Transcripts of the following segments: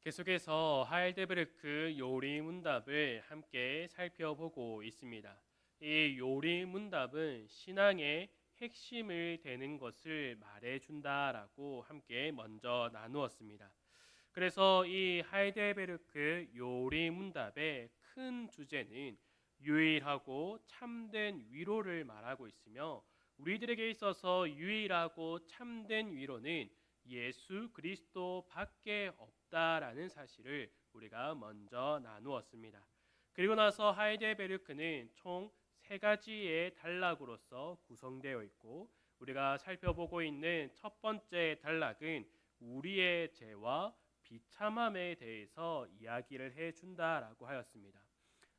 계속해서 하이델베르크 요리 문답을 함께 살펴보고 있습니다. 이 요리 문답은 신앙의 핵심을 되는 것을 말해준다라고 함께 먼저 나누었습니다. 그래서 이 하이델베르크 요리 문답의 큰 주제는 유일하고 참된 위로를 말하고 있으며, 우리들에게 있어서 유일하고 참된 위로는 예수 그리스도밖에 없다라는 사실을 우리가 먼저 나누었습니다. 그리고 나서 하이델베르크는 총 세 가지의 단락으로서 구성되어 있고, 우리가 살펴보고 있는 첫 번째 단락은 우리의 죄와 비참함에 대해서 이야기를 해준다라고 하였습니다.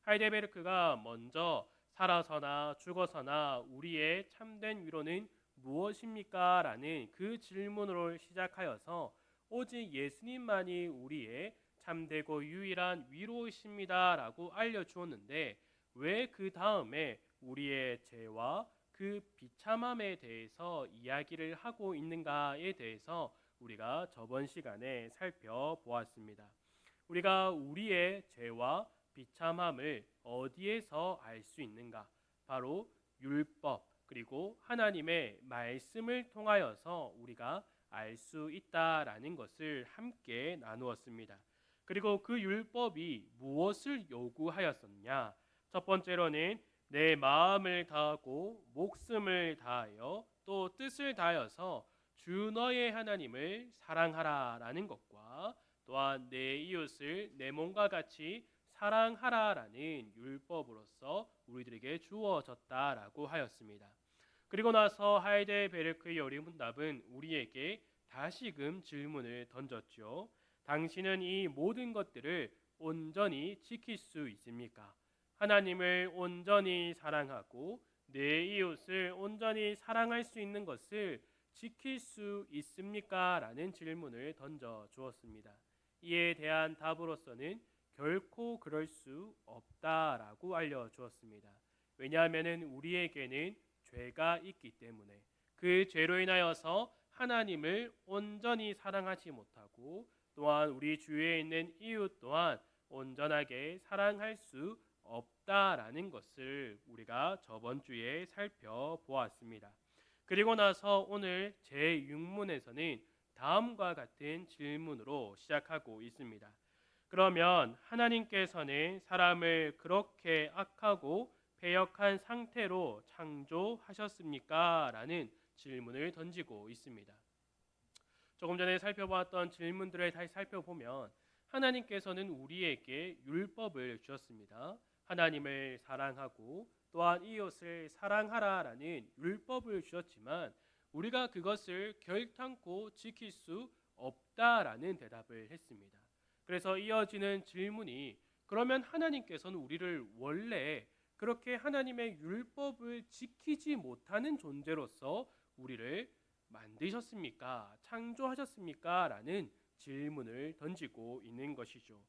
하이델베르크가 먼저 살아서나 죽어서나 우리의 참된 위로는 무엇입니까? 라는 그 질문으로 시작하여서 오직 예수님만이 우리의 참되고 유일한 위로이십니다 라고 알려주었는데, 왜 그 다음에 우리의 죄와 그 비참함에 대해서 이야기를 하고 있는가에 대해서 우리가 저번 시간에 살펴보았습니다. 우리가 우리의 죄와 비참함을 어디에서 알 수 있는가? 바로 율법 그리고 하나님의 말씀을 통하여서 우리가 알 수 있다라는 것을 함께 나누었습니다. 그리고 그 율법이 무엇을 요구하였었냐? 첫 번째로는 내 마음을 다하고 목숨을 다하여 또 뜻을 다하여서 주 너의 하나님을 사랑하라라는 것과, 또한 내 이웃을 내 몸과 같이 사랑하라라는 율법으로서 우리들에게 주어졌다라고 하였습니다. 그리고 나서 하이델베르크 요리문답은 우리에게 다시금 질문을 던졌죠. 당신은 이 모든 것들을 온전히 지킬 수 있습니까? 하나님을 온전히 사랑하고 내 이웃을 온전히 사랑할 수 있는 것을 지킬 수 있습니까? 라는 질문을 던져 주었습니다. 이에 대한 답으로서는 결코 그럴 수 없다라고 알려주었습니다. 왜냐하면 우리에게는 죄가 있기 때문에 그 죄로 인하여서 하나님을 온전히 사랑하지 못하고, 또한 우리 주위에 있는 이웃 또한 온전하게 사랑할 수 없다라는 것을 우리가 저번 주에 살펴보았습니다. 그리고 나서 오늘 제6문에서는 다음과 같은 질문으로 시작하고 있습니다. 그러면 하나님께서는 사람을 그렇게 악하고 패역한 상태로 창조하셨습니까? 라는 질문을 던지고 있습니다. 조금 전에 살펴보았던 질문들을 다시 살펴보면 하나님께서는 우리에게 율법을 주셨습니다. 하나님을 사랑하고 또한 이웃을 사랑하라라는 율법을 주셨지만 우리가 그것을 결탄코 지킬 수 없다라는 대답을 했습니다. 그래서 이어지는 질문이, 그러면 하나님께서는 우리를 원래 그렇게 하나님의 율법을 지키지 못하는 존재로서 우리를 만드셨습니까? 창조하셨습니까? 라는 질문을 던지고 있는 것이죠.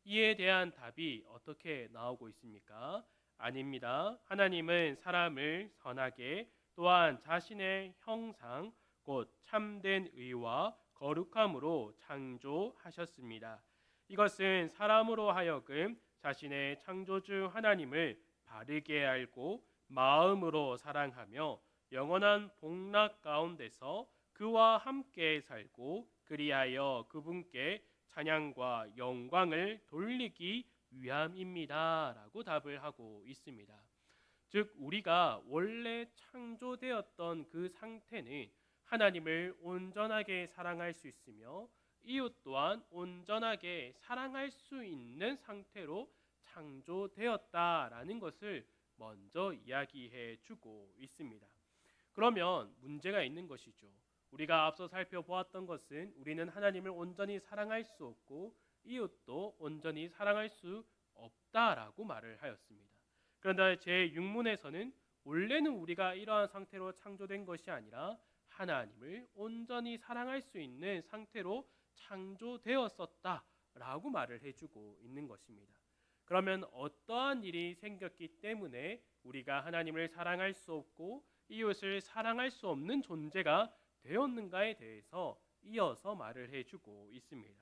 이에 대한 답이 어떻게 나오고 있습니까? 아닙니다. 하나님은 사람을 선하게 또한 자신의 형상 곧 참된 의와 거룩함으로 창조하셨습니다. 이것은 사람으로 하여금 자신의 창조주 하나님을 바르게 알고 마음으로 사랑하며 영원한 복락 가운데서 그와 함께 살고 그리하여 그분께 찬양과 영광을 돌리기 위함입니다 라고 답을 하고 있습니다. 즉 우리가 원래 창조되었던 그 상태는 하나님을 온전하게 사랑할 수 있으며 이웃 또한 온전하게 사랑할 수 있는 상태로 창조되었다라는 것을 먼저 이야기해 주고 있습니다. 그러면 문제가 있는 것이죠. 우리가 앞서 살펴보았던 것은 우리는 하나님을 온전히 사랑할 수 없고 이웃도 온전히 사랑할 수 없다라고 말을 하였습니다. 그런데 제6문에서는 원래는 우리가 이러한 상태로 창조된 것이 아니라 하나님을 온전히 사랑할 수 있는 상태로 창조되었었다라고 말을 해주고 있는 것입니다. 그러면 어떠한 일이 생겼기 때문에 우리가 하나님을 사랑할 수 없고 이웃을 사랑할 수 없는 존재가 되었는가에 대해서 이어서 말을 해주고 있습니다.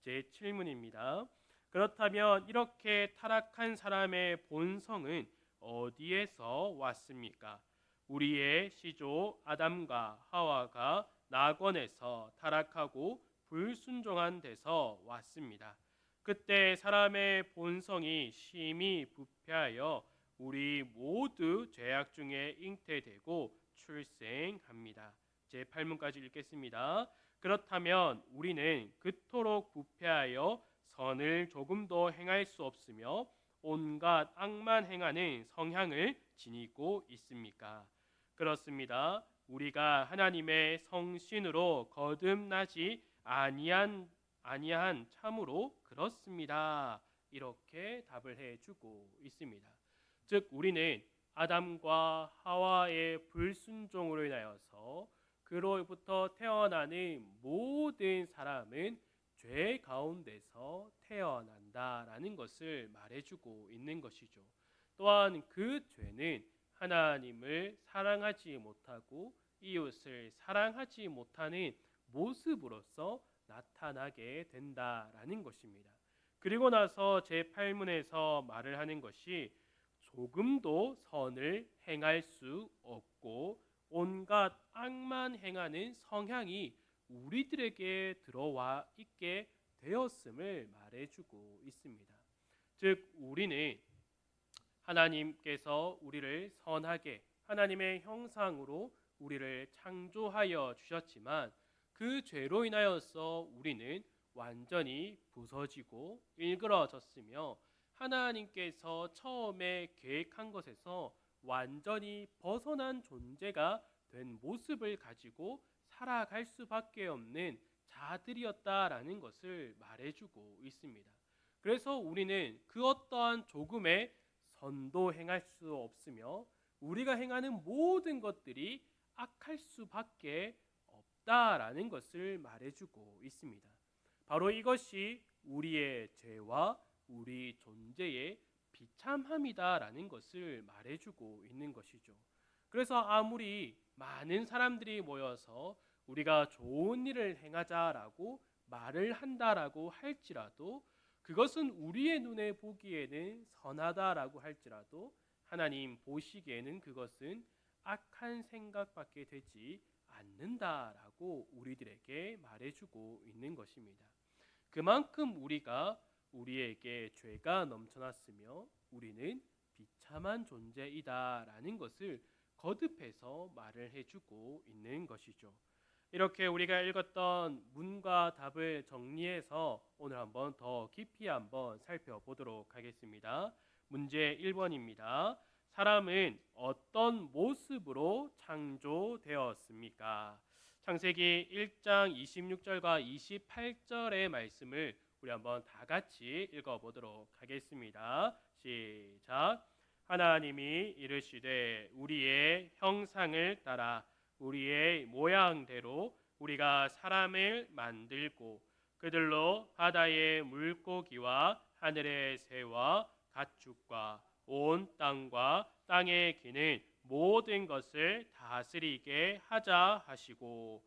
제 7문입니다. 그렇다면 이렇게 타락한 사람의 본성은 어디에서 왔습니까? 우리의 시조 아담과 하와가 낙원에서 타락하고 불순종한 데서 왔습니다. 그때 사람의 본성이 심히 부패하여 우리 모두 죄악 중에 잉태되고 출생합니다. 제 8문까지 읽겠습니다. 그렇다면 우리는 그토록 부패하여 선을 조금도 행할 수 없으며 온갖 악만 행하는 성향을 지니고 있습니까? 그렇습니다. 우리가 하나님의 성신으로 거듭나지 아니한 참으로 그렇습니다. 이렇게 답을 해주고 있습니다. 즉 우리는 아담과 하와의 불순종으로 인하여서 그로부터 태어나는 모든 사람은 죄 가운데서 태어난다라는 것을 말해주고 있는 것이죠. 또한 그 죄는 하나님을 사랑하지 못하고 이웃을 사랑하지 못하는 모습으로서 나타나게 된다라는 것입니다. 그리고 나서 제8문에서 말을 하는 것이 조금도 선을 행할 수 없고 온갖 악만 행하는 성향이 우리들에게 들어와 있게 되었음을 말해주고 있습니다. 즉 우리는 하나님께서 우리를 선하게 하나님의 형상으로 우리를 창조하여 주셨지만 그 죄로 인하여서 우리는 완전히 부서지고 일그러졌으며 하나님께서 처음에 계획한 것에서 완전히 벗어난 존재가 된 모습을 가지고 살아갈 수밖에 없는 자들이었다라는 것을 말해주고 있습니다. 그래서 우리는 그 어떠한 조금의 선도 행할 수 없으며 우리가 행하는 모든 것들이 악할 수밖에 없다라는 것을 말해주고 있습니다. 바로 이것이 우리의 죄와 우리 존재의 비참함이다라는 것을 말해주고 있는 것이죠. 그래서 아무리 많은 사람들이 모여서 우리가 좋은 일을 행하자라고 말을 한다라고 할지라도 그것은 우리의 눈에 보기에는 선하다라고 할지라도 하나님 보시기에는 그것은 악한 생각밖에 되지 않는다라고 우리들에게 말해주고 있는 것입니다. 그만큼 우리에게 죄가 넘쳐났으며 우리는 비참한 존재이다라는 것을 거듭해서 말을 해주고 있는 것이죠. 이렇게 우리가 읽었던 문과 답을 정리해서 오늘 한번 더 깊이 한번 살펴보도록 하겠습니다. 문제 1번입니다. 사람은 어떤 모습으로 창조되었습니까? 창세기 1장 26절과 28절의 말씀을 우리 한번 다 같이 읽어보도록 하겠습니다. 시작. 하나님이 이르시되 우리의 형상을 따라 우리의 모양대로 우리가 사람을 만들고 그들로 바다의 물고기와 하늘의 새와 가축과 온 땅과 땅에 기는 모든 것을 다스리게 하자 하시고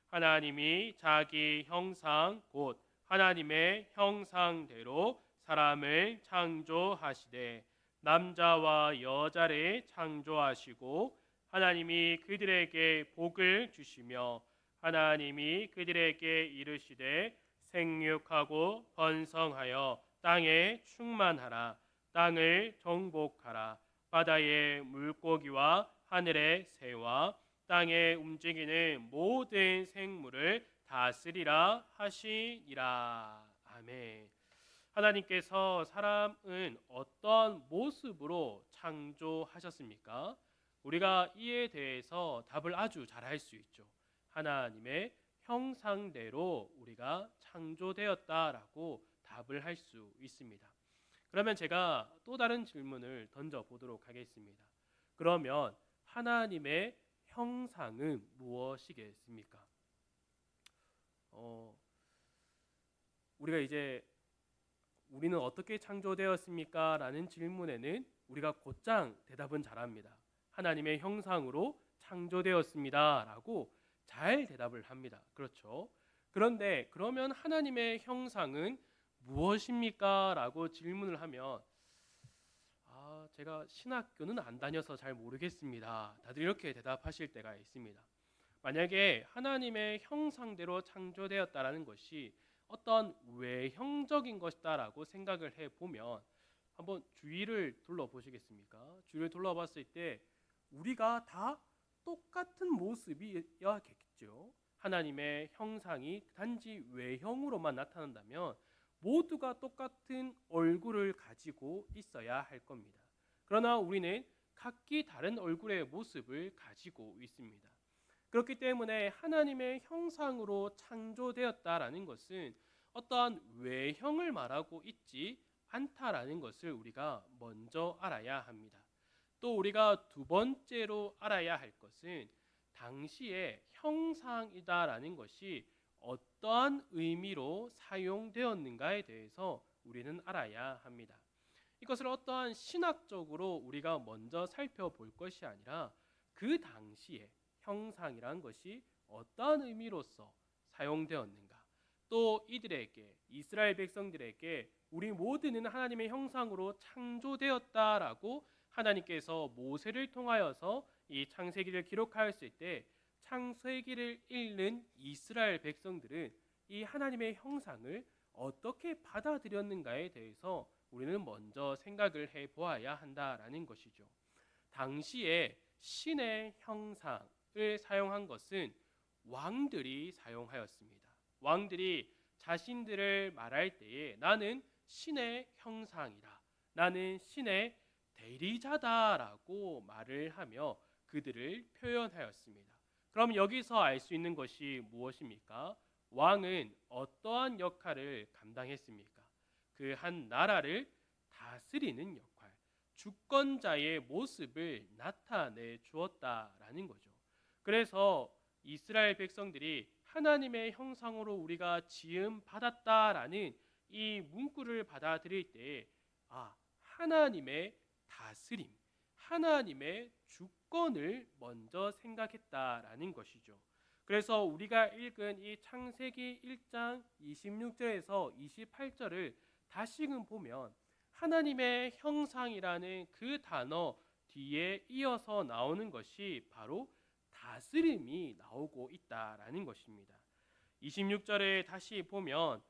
하나님이 자기 형상 곧 하나님의 형상대로 사람을 창조하시되 남자와 여자를 창조하시고 하나님이 그들에게 복을 주시며 하나님이 그들에게 이르시되 생육하고 번성하여 땅에 충만하라 땅을 정복하라 바다의 물고기와 하늘의 새와 땅에 움직이는 모든 생물을 다스리라 하시니라. 아멘. 하나님께서 사람은 어떤 모습으로 창조하셨습니까? 우리가 이에 대해서 답을 아주 잘 할 수 있죠. 하나님의 형상대로 우리가 창조되었다라고 답을 할 수 있습니다. 그러면 제가 또 다른 질문을 던져보도록 하겠습니다. 그러면 하나님의 형상은 무엇이겠습니까? 우리는 어떻게 창조되었습니까? 라는 질문에는 우리가 곧장 대답은 잘합니다. 하나님의 형상으로 창조되었습니다 라고 잘 대답을 합니다. 그렇죠? 그런데 그러면 하나님의 형상은 무엇입니까? 라고 질문을 하면 제가 신학교는 안 다녀서 잘 모르겠습니다. 다들 이렇게 대답하실 때가 있습니다. 만약에 하나님의 형상대로 창조되었다라는 것이 어떤 외형적인 것이다라고 생각을 해보면 한번 주위를 둘러보시겠습니까? 주위를 둘러봤을 때 우리가 다 똑같은 모습이어야겠죠. 하나님의 형상이 단지 외형으로만 나타난다면 모두가 똑같은 얼굴을 가지고 있어야 할 겁니다. 그러나 우리는 각기 다른 얼굴의 모습을 가지고 있습니다. 그렇기 때문에 하나님의 형상으로 창조되었다라는 것은 어떠한 외형을 말하고 있지 않다라는 것을 우리가 먼저 알아야 합니다. 또 우리가 두 번째로 알아야 할 것은 당시의 형상이다라는 것이 어떠한 의미로 사용되었는가에 대해서 우리는 알아야 합니다. 이것을 어떠한 신학적으로 우리가 먼저 살펴볼 것이 아니라 그 당시에 형상이란 것이 어떠한 의미로서 사용되었는가, 또 이들에게, 이스라엘 백성들에게 우리 모두는 하나님의 형상으로 창조되었다라고 하나님께서 모세를 통하여서 이 창세기를 기록하였을 때 창세기를 읽는 이스라엘 백성들은 이 하나님의 형상을 어떻게 받아들였는가에 대해서 우리는 먼저 생각을 해보아야 한다라는 것이죠. 당시에 신의 형상을 사용한 것은 왕들이 사용하였습니다. 왕들이 자신들을 말할 때에 나는 신의 형상이다, 나는 신의 대리자다라고 말을 하며 그들을 표현하였습니다. 그럼 여기서 알 수 있는 것이 무엇입니까? 왕은 어떠한 역할을 감당했습니까? 그 한 나라를 다스리는 역할, 주권자의 모습을 나타내 주었다라는 거죠. 그래서 이스라엘 백성들이 하나님의 형상으로 우리가 지음 받았다라는 이 문구를 받아들일 때 하나님의 다스림, 하나님의 주권을 먼저 생각했다라는 것이죠. 그래서 우리가 읽은 이 창세기 1장 26절에서 28절을 다시금 보면 하나님의 형상이라는 그 단어 뒤에 이어서 나오는 것이 바로 다스림이 나오고 있다라는 것입니다. 26절에 다시 보면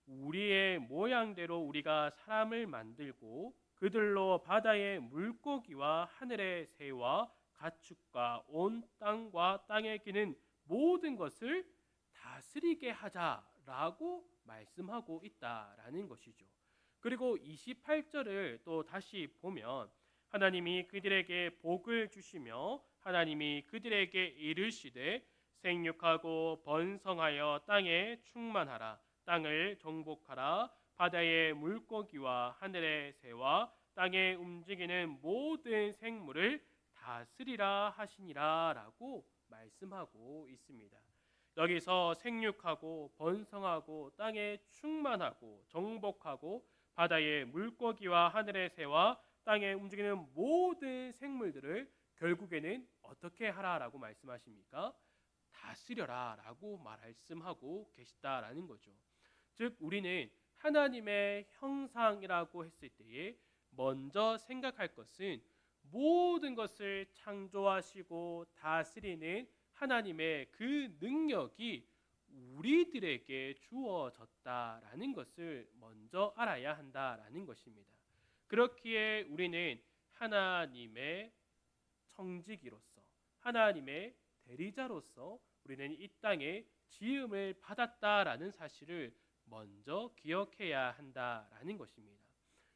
우리의 모양대로 우리가 사람을 만들고 그들로 바다의 물고기와 하늘의 새와 가축과 온 땅과 땅에 기는 모든 것을 다스리게 하자라고 말씀하고 있다라는 것이죠. 그리고 28절을 또 다시 보면 하나님이 그들에게 복을 주시며 하나님이 그들에게 이르시되 생육하고 번성하여 땅에 충만하라, 땅을 정복하라, 바다의 물고기와 하늘의 새와 땅에 움직이는 모든 생물을 다스리라 하시니라 라고 말씀하고 있습니다. 여기서 생육하고 번성하고 땅에 충만하고 정복하고 바다의 물고기와 하늘의 새와 땅에 움직이는 모든 생물들을 결국에는 어떻게 하라라고 말씀하십니까? 다스려라 라고 말씀하고 계시다라는 거죠. 즉 우리는 하나님의 형상이라고 했을 때에 먼저 생각할 것은 모든 것을 창조하시고 다스리는 하나님의 그 능력이 우리들에게 주어졌다라는 것을 먼저 알아야 한다라는 것입니다. 그렇기에 우리는 하나님의 청지기로서, 하나님의 대리자로서 우리는 이 땅에 지음을 받았다라는 사실을 먼저 기억해야 한다라는 것입니다.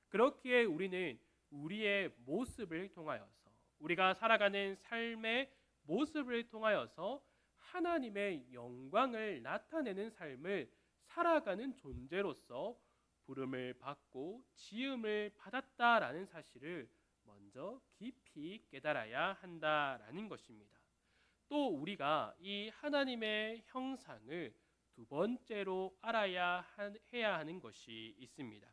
그렇기에 우리는 우리의 모습을 통하여서, 우리가 살아가는 삶의 모습을 통하여서 하나님의 영광을 나타내는 삶을 살아가는 존재로서 부름을 받고 지음을 받았다라는 사실을 먼저 깊이 깨달아야 한다라는 것입니다. 또 우리가 이 하나님의 형상을 두 번째로 해야 하는 것이 있습니다.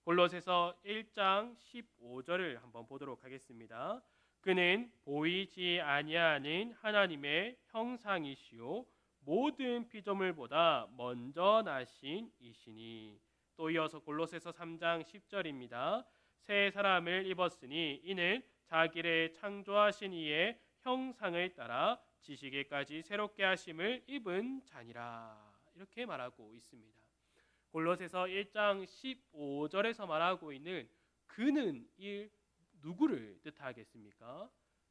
골로새서 1장 15절을 한번 보도록 하겠습니다. 그는 보이지 아니하는 하나님의 형상이시요 모든 피조물보다 먼저 나신 이시니. 또 이어서 골로새서 3장 10절입니다. 새 사람을 입었으니 이는 자기를 창조하신 이의 형상을 따라 지식에까지 새롭게 하심을 입은 자니라. 이렇게 말하고 있습니다. 골로새서 1장 15절에서 말하고 있는 그는 이 누구를 뜻하겠습니까?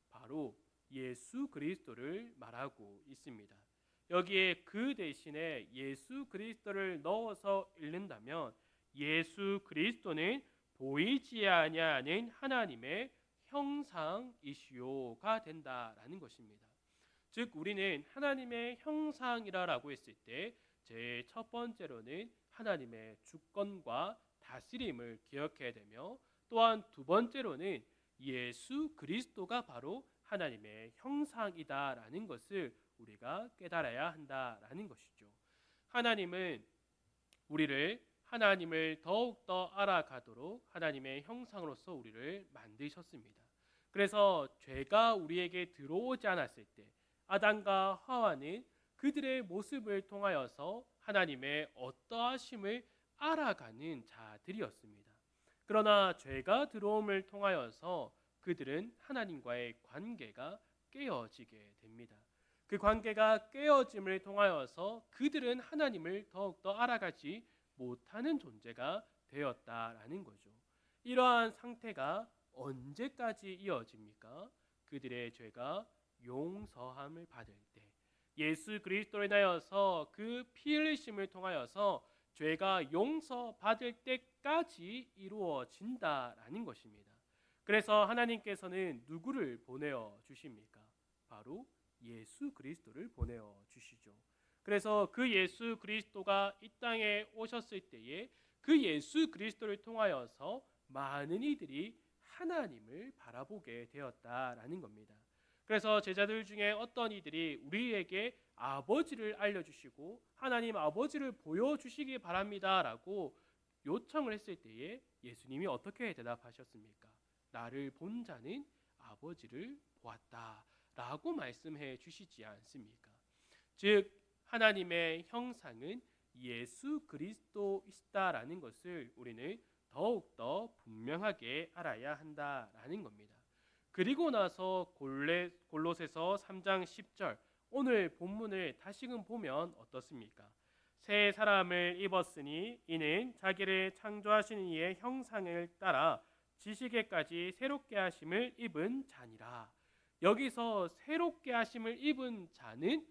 바로 예수 그리스도를 말하고 있습니다. 여기에 그 대신에 예수 그리스도를 넣어서 읽는다면 예수 그리스도는 보이지 아니하는 하나님의 형상이시오가 된다라는 것입니다. 즉 우리는 하나님의 형상이라고 했을 때 제 첫 번째로는 하나님의 주권과 다스림을 기억해야 되며, 또한 두 번째로는 예수 그리스도가 바로 하나님의 형상이다라는 것을 우리가 깨달아야 한다라는 것이죠. 하나님은 우리를 하나님을 더욱더 알아가도록 하나님의 형상으로서 우리를 만드셨습니다. 그래서 죄가 우리에게 들어오지 않았을 때 아담과 하와는 그들의 모습을 통하여서 하나님의 어떠하심을 알아가는 자들이었습니다. 그러나 죄가 들어옴을 통하여서 그들은 하나님과의 관계가 깨어지게 됩니다. 그 관계가 깨어짐을 통하여서 그들은 하나님을 더욱더 알아가지 못하는 존재가 되었다라는 거죠. 이러한 상태가 언제까지 이어집니까? 그들의 죄가 용서함을 받을 때, 예수 그리스도로 인하여서 그 피 흘리심을 통하여서 죄가 용서받을 때까지 이루어진다라는 것입니다. 그래서 하나님께서는 누구를 보내어 주십니까? 바로 예수 그리스도를 보내어 주시죠. 그래서 그 예수 그리스도가 이 땅에 오셨을 때에 그 예수 그리스도를 통하여서 많은 이들이 하나님을 바라보게 되었다라는 겁니다. 그래서 제자들 중에 어떤 이들이 우리에게 아버지를 알려주시고 하나님 아버지를 보여주시기 바랍니다라고 요청을 했을 때에 예수님이 어떻게 대답하셨습니까? 나를 본 자는 아버지를 보았다라고 말씀해 주시지 않습니까? 즉 하나님의 형상은 예수 그리스도이시다라는 것을 우리는 더욱더 분명하게 알아야 한다라는 겁니다. 그리고 나서 골로새서 3장 10절, 오늘 본문을 다시금 보면 어떻습니까? 새 사람을 입었으니 이는 자기를 창조하신 이의 형상을 따라 지식에까지 새롭게 하심을 입은 자니라. 여기서 새롭게 하심을 입은 자는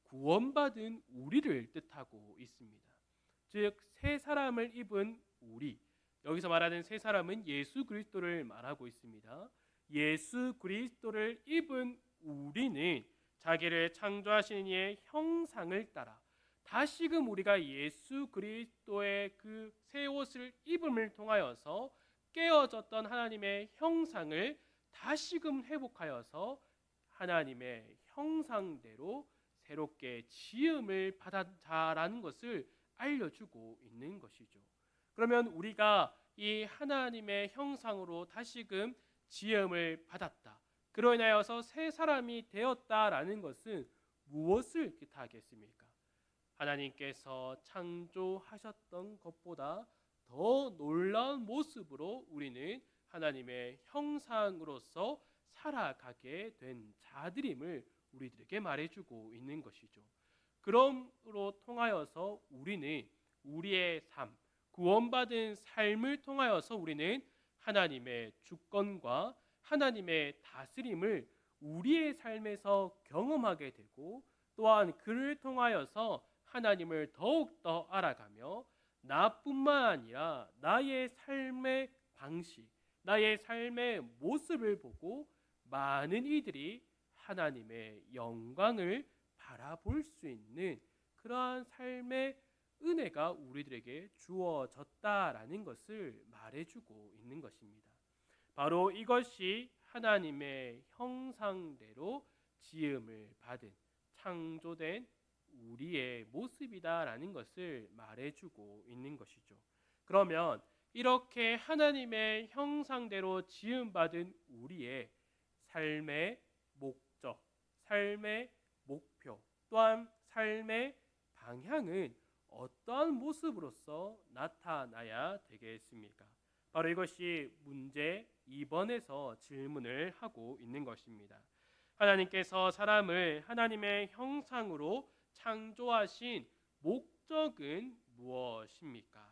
구원받은 우리를 뜻하고 있습니다. 즉 새 사람을 입은 우리, 여기서 말하는 새 사람은 예수 그리스도를 말하고 있습니다. 예수 그리스도를 입은 우리는 자기를 창조하신 이의 형상을 따라 다시금 우리가 예수 그리스도의 그 새 옷을 입음을 통하여서 깨어졌던 하나님의 형상을 다시금 회복하여서 하나님의 형상대로 새롭게 지음을 받았다라는 것을 알려주고 있는 것이죠. 그러면 우리가 이 하나님의 형상으로 다시금 지음을 받았다, 그로 인하여서 새 사람이 되었다라는 것은 무엇을 뜻하겠습니까? 하나님께서 창조하셨던 것보다 더 놀라운 모습으로 우리는 하나님의 형상으로서 살아가게 된 자들임을 우리들에게 말해주고 있는 것이죠. 그러므로 통하여서 우리는 우리의 삶, 구원받은 삶을 통하여서 우리는 하나님의 주권과 하나님의 다스림을 우리의 삶에서 경험하게 되고, 또한 그를 통하여서 하나님을 더욱더 알아가며 나뿐만 아니라 나의 삶의 방식, 나의 삶의 모습을 보고 많은 이들이 하나님의 영광을 바라볼 수 있는 그러한 삶의 은혜가 우리들에게 주어졌다라는 것을 말해주고 있는 것입니다. 바로 이것이 하나님의 형상대로 지음을 받은 창조된 우리의 모습이다라는 것을 말해주고 있는 것이죠. 그러면 이렇게 하나님의 형상대로 지음받은 우리의 삶의 목적, 삶의 목표, 또한 삶의 방향은 어떠한 모습으로서 나타나야 되겠습니까? 바로 이것이 문제 2번에서 질문을 하고 있는 것입니다. 하나님께서 사람을 하나님의 형상으로 창조하신 목적은 무엇입니까?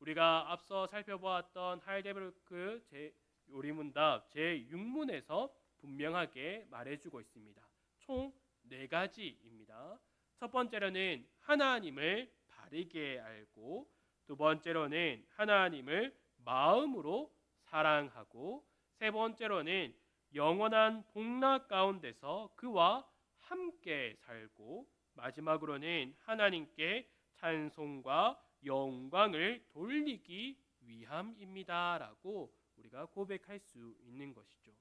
우리가 앞서 살펴보았던 하이데베르크 요리문답 제6문에서 분명하게 말해주고 있습니다. 총 4가지입니다. 첫 번째로는 하나님을 바르게 알고, 두 번째로는 하나님을 마음으로 사랑하고, 세 번째로는 영원한 복락 가운데서 그와 함께 살고, 마지막으로는 하나님께 찬송과 영광을 돌리기 위함입니다라고 우리가 고백할 수 있는 것이죠.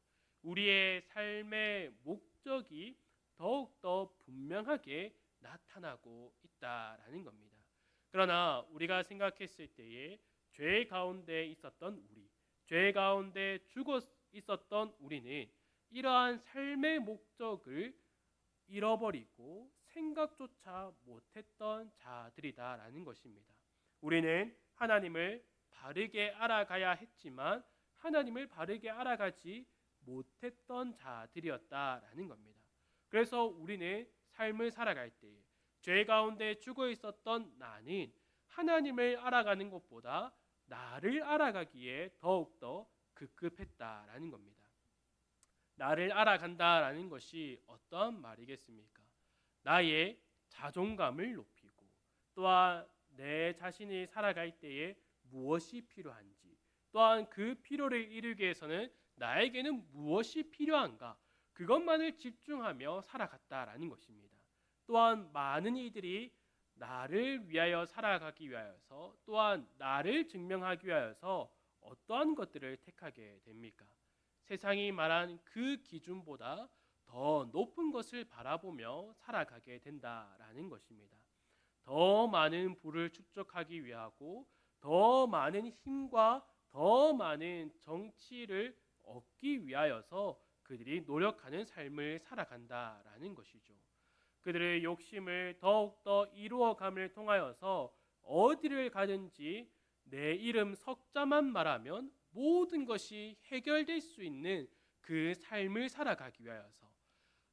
우리의 삶의 목적이 더욱더 분명하게 나타나고 있다라는 겁니다. 그러나 우리가 생각했을 때에 죄 가운데 있었던 우리, 죄 가운데 죽어 있었던 우리는 이러한 삶의 목적을 잃어버리고 생각조차 못했던 자들이다라는 것입니다. 우리는 하나님을 바르게 알아가야 했지만 하나님을 바르게 알아가지 못했던 자들이었다라는 겁니다. 그래서 우리는 삶을 살아갈 때에 죄 가운데 죽어 있었던 나는 하나님을 알아가는 것보다 나를 알아가기에 더욱더 급급했다라는 겁니다. 나를 알아간다라는 것이 어떠한 말이겠습니까? 나의 자존감을 높이고, 또한 내 자신이 살아갈 때에 무엇이 필요한지, 또한 그 필요를 이루기 위해서는 나에게는 무엇이 필요한가, 그것만을 집중하며 살아갔다라는 것입니다. 또한 많은 이들이 나를 위하여 살아가기 위하여서, 또한 나를 증명하기 위하여서 어떠한 것들을 택하게 됩니까? 세상이 말한 그 기준보다 더 높은 것을 바라보며 살아가게 된다라는 것입니다. 더 많은 부를 축적하기 위하고, 더 많은 힘과 더 많은 정치를 얻기 위하여서 그들이 노력하는 삶을 살아간다라는 것이죠. 그들의 욕심을 더욱더 이루어감을 통하여서 어디를 가든지 내 이름 석자만 말하면 모든 것이 해결될 수 있는 그 삶을 살아가기 위하여서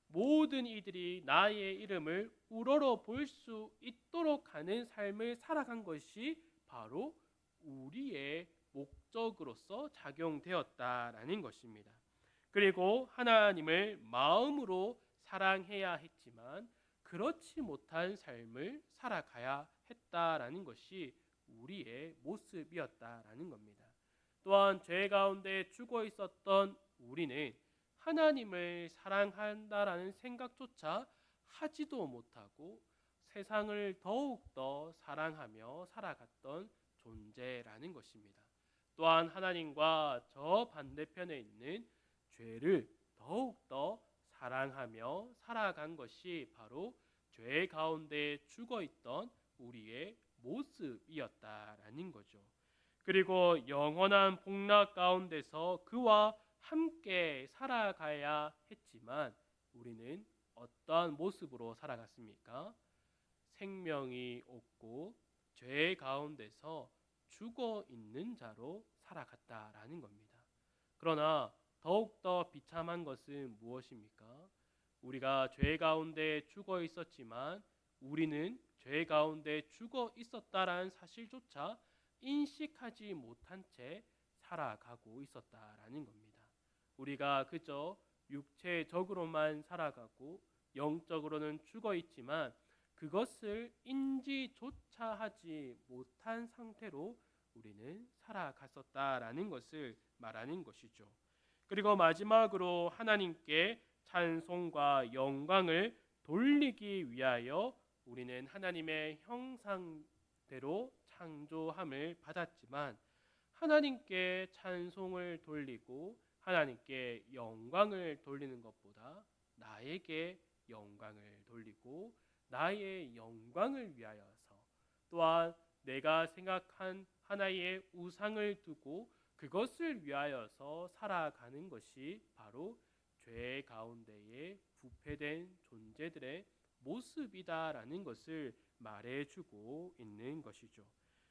모든 이들이 나의 이름을 우러러 볼 수 있도록 하는 삶을 살아간 것이 바로 우리의 목적으로서 작용되었다라는 것입니다. 그리고 하나님을 마음으로 사랑해야 했지만 그렇지 못한 삶을 살아가야 했다라는 것이 우리의 모습이었다라는 겁니다. 또한 죄 가운데 죽어 있었던 우리는 하나님을 사랑한다라는 생각조차 하지도 못하고 세상을 더욱더 사랑하며 살아갔던 존재라는 것입니다. 또한 하나님과 저 반대편에 있는 죄를 더욱더 사랑하며 살아간 것이 바로 죄 가운데 죽어있던 우리의 모습이었다라는 거죠. 그리고 영원한 복락 가운데서 그와 함께 살아가야 했지만 우리는 어떠한 모습으로 살아갔습니까? 생명이 없고 죄 가운데서 죽어 있는 자로 살아갔다라는 겁니다. 그러나 더욱더 비참한 것은 무엇입니까? 우리가 죄 가운데 죽어 있었지만 우리는 죄 가운데 죽어 있었다라는 사실조차 인식하지 못한 채 살아가고 있었다라는 겁니다. 우리가 그저 육체적으로만 살아가고 영적으로는 죽어 있지만 그것을 인지조차 하지 못한 상태로 우리는 살아갔었다라는 것을 말하는 것이죠. 그리고 마지막으로 하나님께 찬송과 영광을 돌리기 위하여 우리는 하나님의 형상대로 창조함을 받았지만 하나님께 찬송을 돌리고 하나님께 영광을 돌리는 것보다 나에게 영광을 돌리고 나의 영광을 위하여서 또한 내가 생각한 하나의 우상을 두고 그것을 위하여서 살아가는 것이 바로 죄 가운데에 부패된 존재들의 모습이다라는 것을 말해주고 있는 것이죠.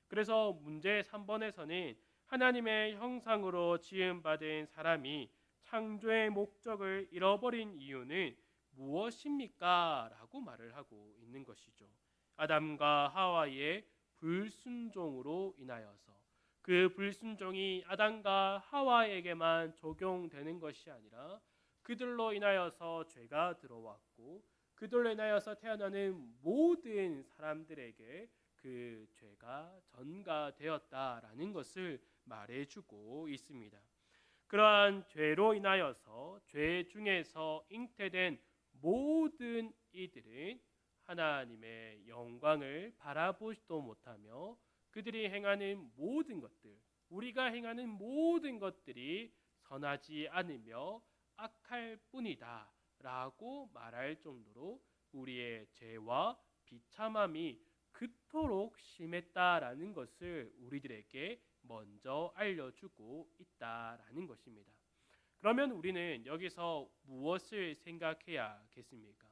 그래서 문제 3번에서는 하나님의 형상으로 지음받은 사람이 창조의 목적을 잃어버린 이유는 무엇입니까? 라고 말을 하고 있는 것이죠. 아담과 하와의 불순종으로 인하여서 그 불순종이 아담과 하와에게만 적용되는 것이 아니라 그들로 인하여서 죄가 들어왔고 그들로 인하여서 태어나는 모든 사람들에게 그 죄가 전가되었다라는 것을 말해주고 있습니다. 그러한 죄로 인하여서 죄 중에서 잉태된 모든 이들은 하나님의 영광을 바라보지도 못하며 그들이 행하는 모든 것들, 우리가 행하는 모든 것들이 선하지 않으며 악할 뿐이다 라고 말할 정도로 우리의 죄와 비참함이 그토록 심했다라는 것을 우리들에게 먼저 알려주고 있다라는 것입니다. 그러면 우리는 여기서 무엇을 생각해야겠습니까?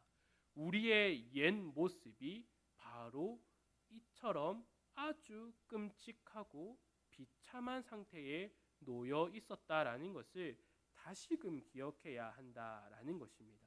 우리의 옛 모습이 바로 이처럼 아주 끔찍하고 비참한 상태에 놓여 있었다라는 것을 다시금 기억해야 한다라는 것입니다.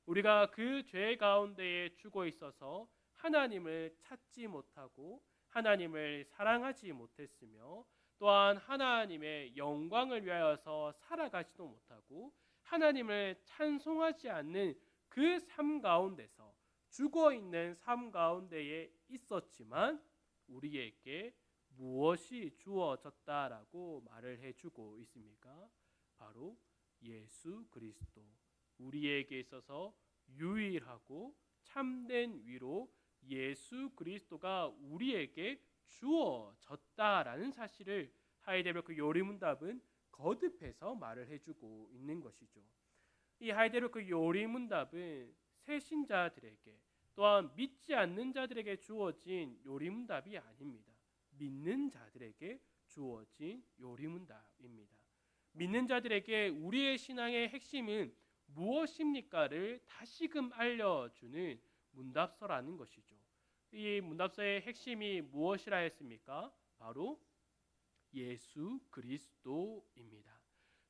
우리가 그 죄 가운데에 죽어 있어서 하나님을 찾지 못하고 하나님을 사랑하지 못했으며 또한 하나님의 영광을 위하여서 살아가지도 못하고 하나님을 찬송하지 않는 그 삶 가운데서 죽어 있는 삶 가운데에 있었지만 우리에게 무엇이 주어졌다라고 말을 해주고 있습니까? 바로 예수 그리스도, 우리에게 있어서 유일하고 참된 위로 예수 그리스도가 우리에게 주어졌다라는 사실을 하이델베르크 요리문답은 거듭해서 말을 해주고 있는 것이죠. 이 하이델베르크 요리문답은 새신자들에게 또한 믿지 않는 자들에게 주어진 요리문답이 아닙니다. 믿는 자들에게 주어진 요리문답입니다. 믿는 자들에게 우리의 신앙의 핵심은 무엇입니까를 다시금 알려주는 문답서라는 것이죠. 이 문답서의 핵심이 무엇이라 했습니까? 바로 예수 그리스도입니다.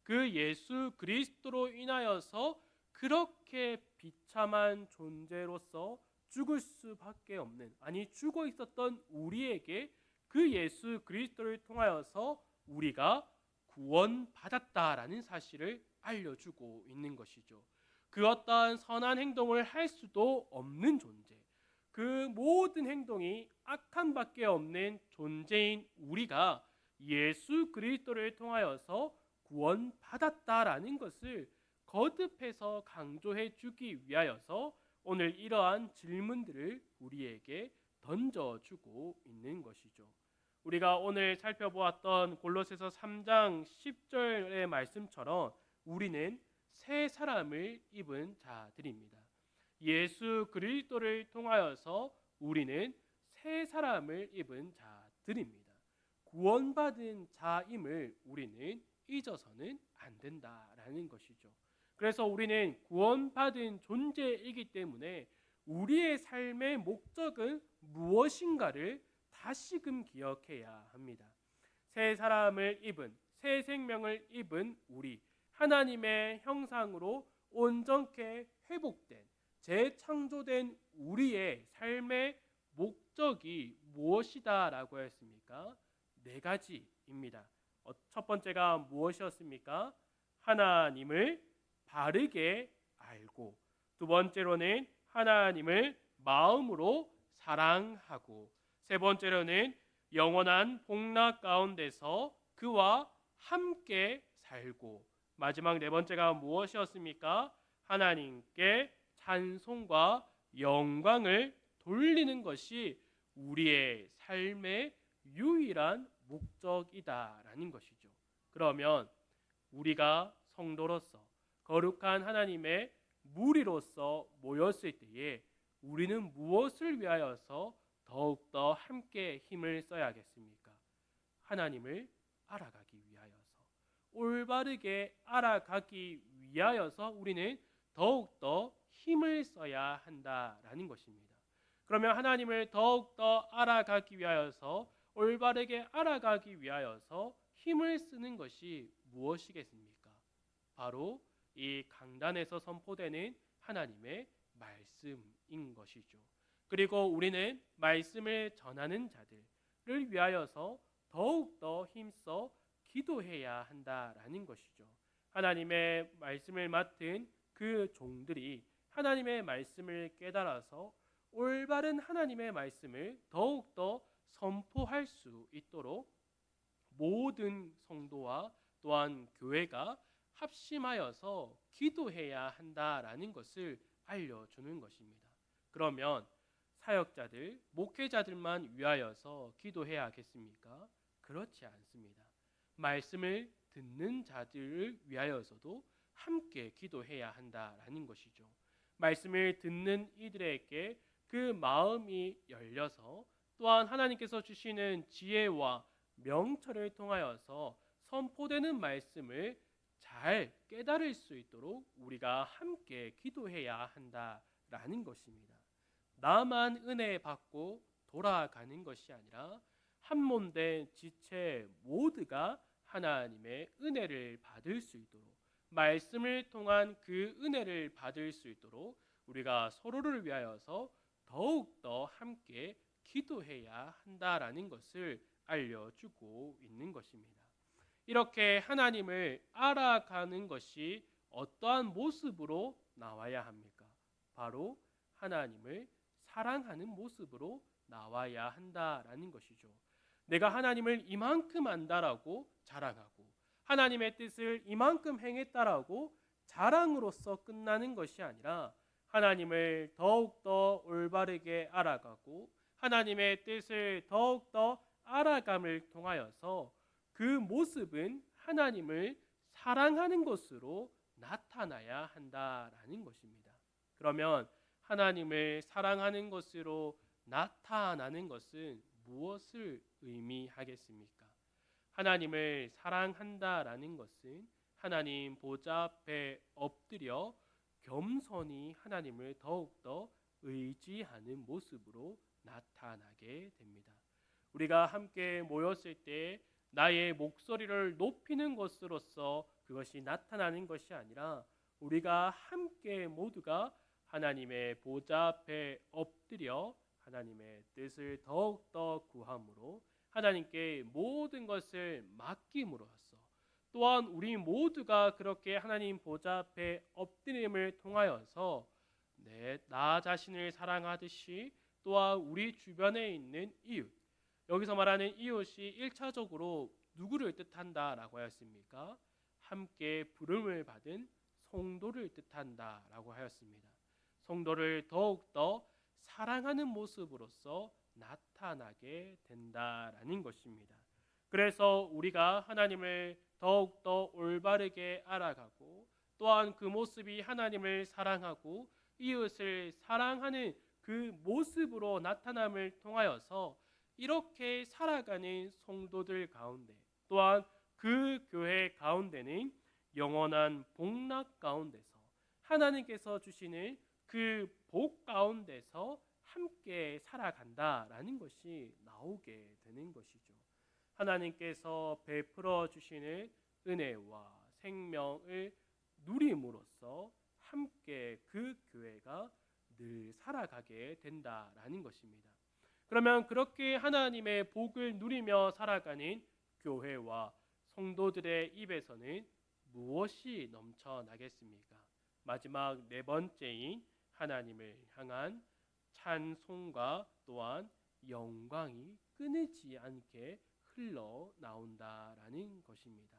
그 예수 그리스도로 인하여서 그렇게 비참한 존재로서 죽을 수밖에 없는, 아니 죽어 있었던 우리에게 그 예수 그리스도를 통하여서 우리가 구원받았다라는 사실을 알려주고 있는 것이죠. 그 어떠한 선한 행동을 할 수도 없는 존재, 그 모든 행동이 악한 밖에 없는 존재인 우리가 예수 그리스도를 통하여서 구원받았다라는 것을 거듭해서 강조해 주기 위하여서 오늘 이러한 질문들을 우리에게 던져주고 있는 것이죠. 우리가 오늘 살펴보았던 골로새서 3장 10절의 말씀처럼 우리는 새 사람을 입은 자들입니다. 예수 그리스도를 통하여서 우리는 새 사람을 입은 자들입니다. 구원받은 자임을 우리는 잊어서는 안 된다라는 것이죠. 그래서 우리는 구원받은 존재이기 때문에 우리의 삶의 목적은 무엇인가를 다시금 기억해야 합니다. 새 사람을 입은, 새 생명을 입은 우리, 하나님의 형상으로 온전케 회복된, 재창조된 우리의 삶의 목적이 무엇이다라고 했습니까? 4가지입니다. 첫 번째가 무엇이었습니까? 하나님을 바르게 알고, 두 번째로는 하나님을 마음으로 사랑하고, 세 번째로는 영원한 복락 가운데서 그와 함께 살고, 마지막 4번째가 무엇이었습니까? 하나님께 찬송과 영광을 돌리는 것이 우리의 삶의 유일한 목적이다라는 것이죠. 그러면 우리가 성도로서 거룩한 하나님의 무리로서 모였을 때에 우리는 무엇을 위하여서 더욱더 함께 힘을 써야겠습니까? 하나님을 알아가기 위하여서, 올바르게 알아가기 위하여서 우리는 더욱더 힘을 써야 한다라는 것입니다. 그러면 하나님을 더욱더 알아가기 위하여서, 올바르게 알아가기 위하여서 힘을 쓰는 것이 무엇이겠습니까? 바로 이 강단에서 선포되는 하나님의 말씀인 것이죠. 그리고 우리는 말씀을 전하는 자들을 위하여서 더욱더 힘써 기도해야 한다라는 것이죠. 하나님의 말씀을 맡은 그 종들이 하나님의 말씀을 깨달아서 올바른 하나님의 말씀을 더욱더 선포할 수 있도록 모든 성도와 또한 교회가 합심하여서 기도해야 한다라는 것을 알려주는 것입니다. 그러면 사역자들, 목회자들만 위하여서 기도해야 하겠습니까? 그렇지 않습니다. 말씀을 듣는 자들을 위하여서도 함께 기도해야 한다라는 것이죠. 말씀을 듣는 이들에게 그 마음이 열려서 또한 하나님께서 주시는 지혜와 명철을 통하여서 선포되는 말씀을 잘 깨달을 수 있도록 우리가 함께 기도해야 한다라는 것입니다. 나만 은혜 받고 돌아가는 것이 아니라 한 몸 된 지체 모두가 하나님의 은혜를 받을 수 있도록, 말씀을 통한 그 은혜를 받을 수 있도록 우리가 서로를 위하여서 더욱더 함께 기도해야 한다라는 것을 알려주고 있는 것입니다. 이렇게 하나님을 알아가는 것이 어떠한 모습으로 나와야 합니까? 바로 하나님을 사랑하는 모습으로 나와야 한다라는 것이죠. 내가 하나님을 이만큼 안다라고 자랑하고 하나님의 뜻을 이만큼 행했다라고 자랑으로서 끝나는 것이 아니라 하나님을 더욱더 올바르게 알아가고 하나님의 뜻을 더욱더 알아감을 통하여서 그 모습은 하나님을 사랑하는 것으로 나타나야 한다라는 것입니다. 그러면 하나님을 사랑하는 것으로 나타나는 것은 무엇을 의미하겠습니까? 하나님을 사랑한다라는 것은 하나님 보좌 앞에 엎드려 겸손히 하나님을 더욱더 의지하는 모습으로 나타나게 됩니다. 우리가 함께 모였을 때 나의 목소리를 높이는 것으로서 그것이 나타나는 것이 아니라 우리가 함께 모두가 하나님의 보좌 앞에 엎드려 하나님의 뜻을 더욱더 구함으로 하나님께 모든 것을 맡김으로써 또한 우리 모두가 그렇게 하나님 보좌 앞에 엎드림을 통하여서 나 자신을 사랑하듯이 또한 우리 주변에 있는 이웃, 여기서 말하는 이웃이 1차적으로 누구를 뜻한다라고 하였습니까? 함께 부름을 받은 성도를 뜻한다라고 하였습니다. 성도를 더욱더 사랑하는 모습으로서 나타나게 된다라는 것입니다. 그래서 우리가 하나님을 더욱더 올바르게 알아가고 또한 그 모습이 하나님을 사랑하고 이웃을 사랑하는 그 모습으로 나타남을 통하여서 이렇게 살아가는 성도들 가운데 또한 그 교회 가운데는 영원한 복락 가운데서 하나님께서 주시는 그 복 가운데서 함께 살아간다라는 것이 나오게 되는 것이죠. 하나님께서 베풀어 주시는 은혜와 생명을 누림으로써 함께 그 교회가 늘 살아가게 된다라는 것입니다. 그러면 그렇게 하나님의 복을 누리며 살아가는 교회와 성도들의 입에서는 무엇이 넘쳐나겠습니까? 마지막 네 번째인 하나님을 향한 찬송과 또한 영광이 끊이지 않게 흘러나온다라는 것입니다.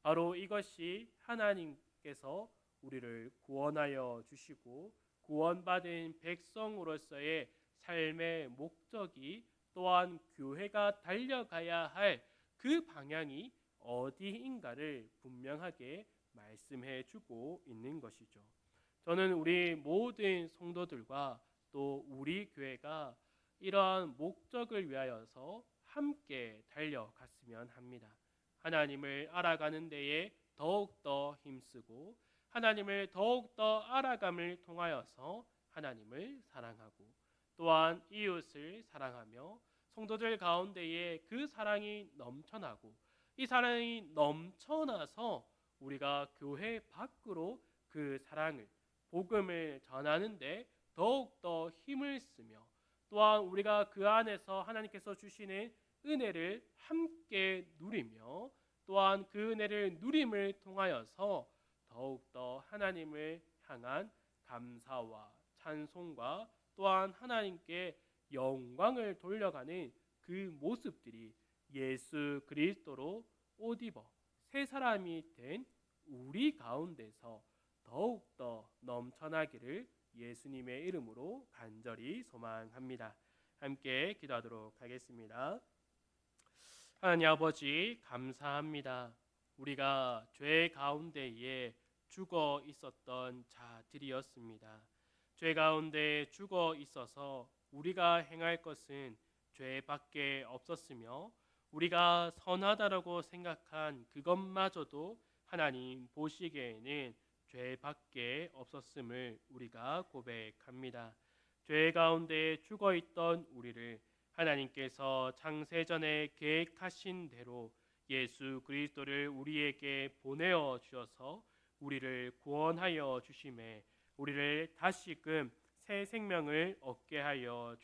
바로 이것이 하나님께서 우리를 구원하여 주시고 구원받은 백성으로서의 삶의 목적이 또한 교회가 달려가야 할 그 방향이 어디인가를 분명하게 말씀해 주고 있는 것이죠. 저는 우리 모든 성도들과 또 우리 교회가 이러한 목적을 위하여서 함께 달려갔으면 합니다. 하나님을 알아가는 데에 더욱더 힘쓰고 하나님을 더욱더 알아감을 통하여서 하나님을 사랑하고 또한 이웃을 사랑하며 성도들 가운데에 그 사랑이 넘쳐나고 이 사랑이 넘쳐나서 우리가 교회 밖으로 그 사랑을 복음을 전하는데 더욱더 힘을 쓰며 또한 우리가 그 안에서 하나님께서 주시는 은혜를 함께 누리며 또한 그 은혜를 누림을 통하여서 더욱더 하나님을 향한 감사와 찬송과 또한 하나님께 영광을 돌려가는 그 모습들이 예수 그리스도로 옷 입어 새 사람이 된 우리 가운데서 더욱더 넘쳐나기를 예수님의 이름으로 간절히 소망합니다. 함께 기도하도록 하겠습니다. 하나님 아버지 감사합니다. 우리가 죄 가운데에 죽어 있었던 자들이었습니다. 죄 가운데 죽어 있어서 우리가 행할 것은 죄밖에 없었으며 우리가 선하다라고 생각한 그것마저도 하나님 보시기에는 죄밖에 없었음을 우리가 고백합니다. 죄 가운데 죽어 있던 우리를 하나님께서 창세전에 계획하신 대로 예수 그리스도를 우리에게 보내어 주셔서 우리를 구원하여 주심에 우리를 다시금 새 생명을 얻게 하여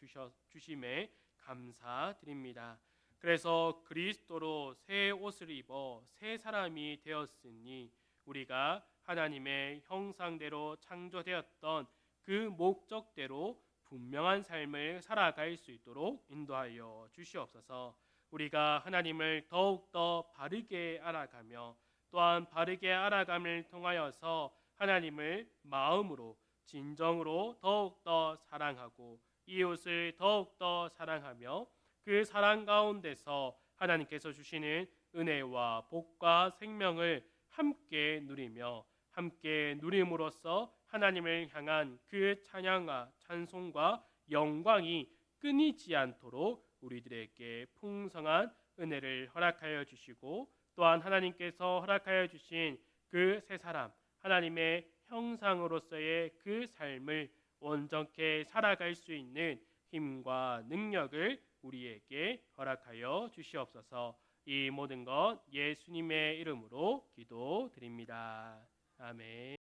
주심에 감사드립니다. 그래서 그리스도로 새 옷을 입어 새 사람이 되었으니 우리가 하나님의 형상대로 창조되었던 그 목적대로 분명한 삶을 살아갈 수 있도록 인도하여 주시옵소서. 우리가 하나님을 더욱더 바르게 알아가며 또한 바르게 알아감을 통하여서 하나님을 마음으로 진정으로 더욱더 사랑하고 이웃을 더욱더 사랑하며 그 사랑 가운데서 하나님께서 주시는 은혜와 복과 생명을 함께 누리며 함께 누림으로써 하나님을 향한 그 찬양과 찬송과 영광이 끊이지 않도록 우리들에게 풍성한 은혜를 허락하여 주시고 또한 하나님께서 허락하여 주신 그 새 사람 하나님의 형상으로서의 그 삶을 온전케 살아갈 수 있는 힘과 능력을 우리에게 허락하여 주시옵소서. 이 모든 것 예수님의 이름으로 기도드립니다. 아멘.